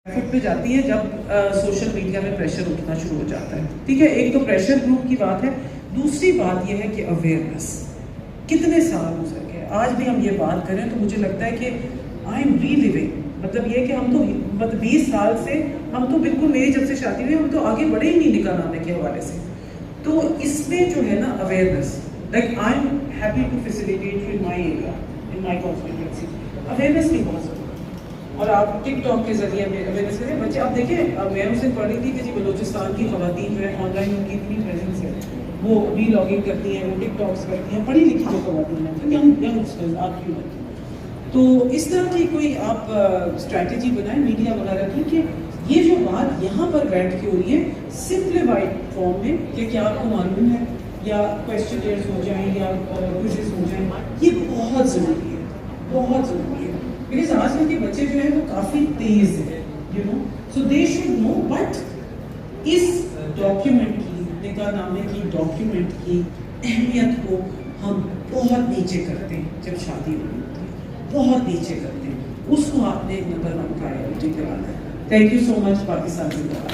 Foot पे जाती है जब सोशल मीडिया में प्रेशर उठना शुरू हो जाता है. ठीक है, एक तो प्रेशर ग्रुप की बात है. दूसरी बात यह है कि अवेयरनेस. कितने साल गुजर गए, आज भी हम ये बात करें तो मुझे लगता है कि आई एम रीलिविंग. मतलब ये कि हम तो मतलब 20 साल से हम तो बिल्कुल, मेरी जब से शादी हुई हम तो आगे बढ़े ही नहीं निकाह नामे के हवाले से. तो इसमें जो है ना awareness, like I am happy to facilitate in my area, in my constituency. Awareness की बहुत ज़रूरत है और आप टिक टॉक के जरिए अवेयरनेस करें. बच्चे अब देखें, मैं उस दिन पढ़ रही थी कि जी बलूचिस्तान की खवातीन जो है ऑनलाइन उनकी इतनी प्रेजेंस है, वो वी लॉगिंग करती हैं, वो टिक टॉक्स करती हैं, पढ़ी लिखी जो खवातीन हैं, यंगस्टर्स आप क्यों हैं. तो इस तरह की कोई आप स्ट्रैटेजी बनाएं मीडिया वगैरह की कि ये जो बात यहाँ पर बैठ के हो रही है सिंप्लीफाइड फॉर्म में कि क्या आपको मालूम है, या क्वेश्चनर्स हो जाएं या क्विज़ेस हो जाएं, ये बहुत ज़रूरी है, बहुत ज़रूरी है. बिकॉज आजकल के बच्चे जो है वो काफ़ी तेज़ है, you know, so they should know. But इस डॉक्यूमेंट की, निकाह नामे की डॉक्यूमेंट की अहमियत को हम बहुत नीचे करते हैं. जब शादी होती है बहुत नीचे करते हैं, उसको आपने नंबर 1 प्रायोरिटी कराना है. Thank you so much. Pakistan जिंदाबाद.